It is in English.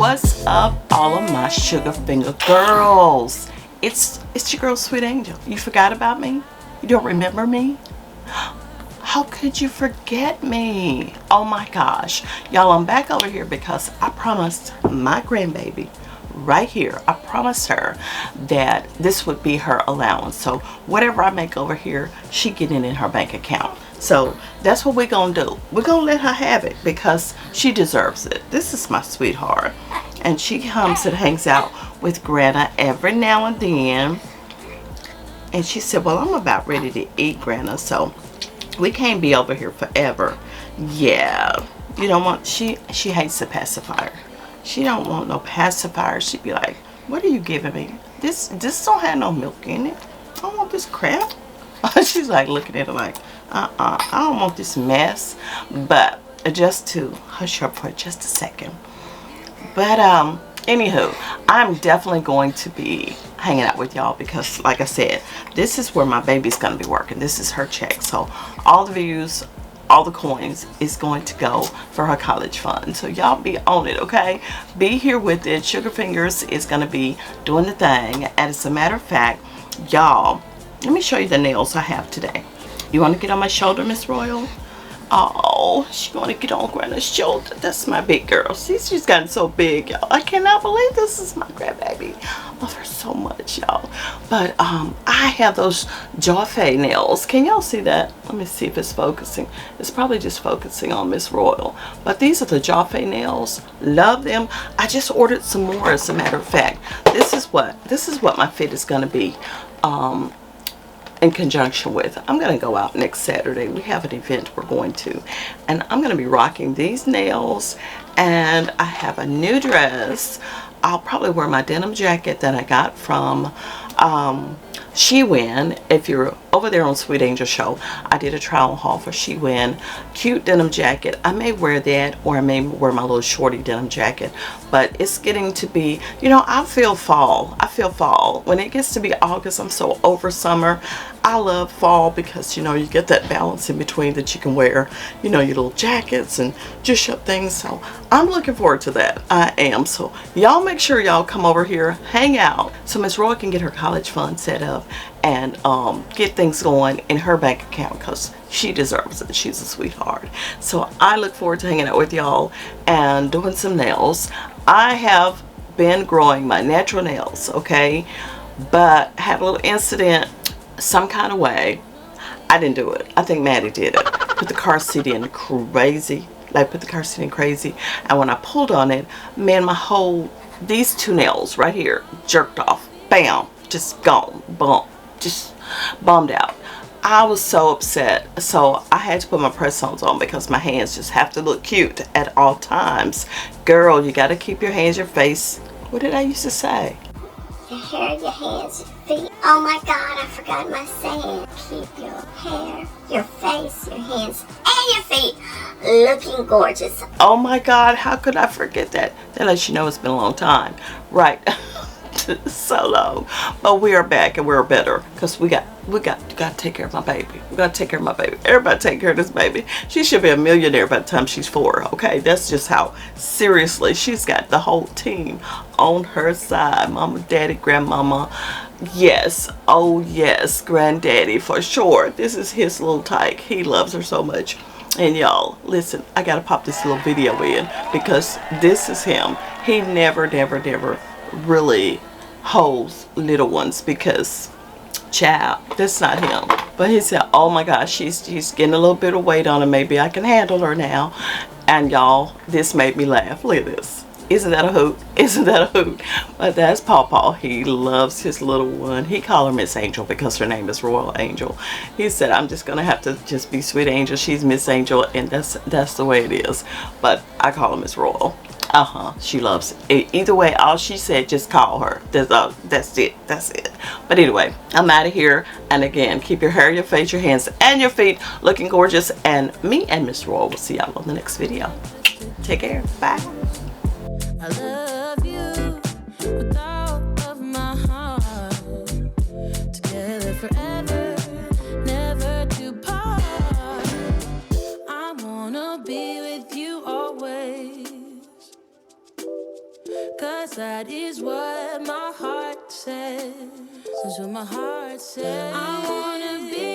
What's up, all of my sugar finger girls? It's your girl, Sweet Angel. You forgot about me? You don't remember me? How could you forget me? Oh my gosh. Y'all, I'm back over here because I promised my grandbaby right here, I promised her that this would be her allowance. So whatever I make over here, she getting in her bank account. So that's what we're gonna do. We're gonna let her have it because she deserves it. This is my sweetheart, and she comes and hangs out with Grandma every now and then. And she said, well, I'm about ready to eat, Grandma, so we can't be over here forever. Yeah, you don't want, she hates the pacifier. She don't want no pacifier. She'd be like, what are you giving me? This don't have no milk in it. I don't want this crap. She's like looking at it like, I don't want this mess. But just to hush her for just a second. But anywho, I'm definitely going to be hanging out with y'all because, like I said, this is where my baby's going to be working. This is her check. So all the views, all the coins is going to go for her college fund. So y'all be on it, okay? Be here with it. Sugar Fingers is going to be doing the thing. And as a matter of fact, y'all, let me show you the nails I have today. You want to get on my shoulder, Miss Royal? Oh, she want to get on Grandma's shoulder. That's my big girl. See, she's gotten so big, y'all. I cannot believe this is my grandbaby. I love her so much, y'all. But I have those Jaffe nails. Can y'all see that? Let me see if it's focusing. It's probably just focusing on Miss Royal. But these are the Jaffe nails. Love them. I just ordered some more, as a matter of fact. This is what my fit is going to be. In conjunction with, I'm going to go out next Saturday. We have an event we're going to, and I'm going to be rocking these nails, and I have a new dress. I'll probably wear my denim jacket that I got from She-Win. If you're over there on Sweet Angel Show, I did a trial haul for She-Win. Cute denim jacket. I may wear that, or I may wear my little shorty denim jacket. But it's getting to be, you know, I feel fall. I feel fall. When it gets to be August, I'm so over summer. I love fall because, you know, you get that balance in between that you can wear, you know, your little jackets and just up things. So I'm looking forward to that. I am. So y'all make sure y'all come over here, hang out, so Miss Roy can get her college fund set up and get things going in her bank account because she deserves it. She's a sweetheart. So I look forward to hanging out with y'all and doing some nails. I have been growing my natural nails, okay, but had a little incident some kind of way. I didn't do it. I think Maddie did it. Put the car seat in crazy. Like, put the car seat in crazy. And when I pulled on it, man, these two nails right here jerked off. Bam. Just gone. Bump. Just bummed out. I was so upset. So I had to put my press-ons on because my hands just have to look cute at all times. Girl, you got to keep your hands, your face. What did I used to say? Your hair, your hands, your feet. Oh my God, I forgot my saying. Keep your hair, your face, your hands, and your feet looking gorgeous. Oh my God, how could I forget that? That lets you know it's been a long time. Right. So long. But we are back and we're better because we got to take care of my baby. We got to take care of my baby. Everybody take care of this baby. She should be a millionaire by the time she's 4. Okay, that's just how seriously she's got the whole team on her side. Mama, daddy, grandmama. Yes, oh yes, granddaddy for sure. This is his little tyke. He loves her so much. And y'all, listen, I gotta pop this little video in because this is him. He never really holds little ones because, child, that's not him. But he said, oh my gosh, she's getting a little bit of weight on her. Maybe I can handle her now. And y'all, this made me laugh. Look at this. Isn't that a hoot? Isn't that a hoot? But that's Paw. He loves his little one. He called her Miss Angel because her name is Royal Angel. He said, I'm just going to have to just be Sweet Angel. She's Miss Angel, and that's the way it is. But I call her Miss Royal. She loves it. Either way, all she said, just call her. That's it. But anyway, I'm out of here. And again, keep your hair, your face, your hands, and your feet looking gorgeous. And me and Miss Royal will see y'all on the next video. Take care. Bye. I love you with all of my heart. Together forever, never to part. I wanna be with you always. my side is what my heart says. That's what my heart says. I wanna be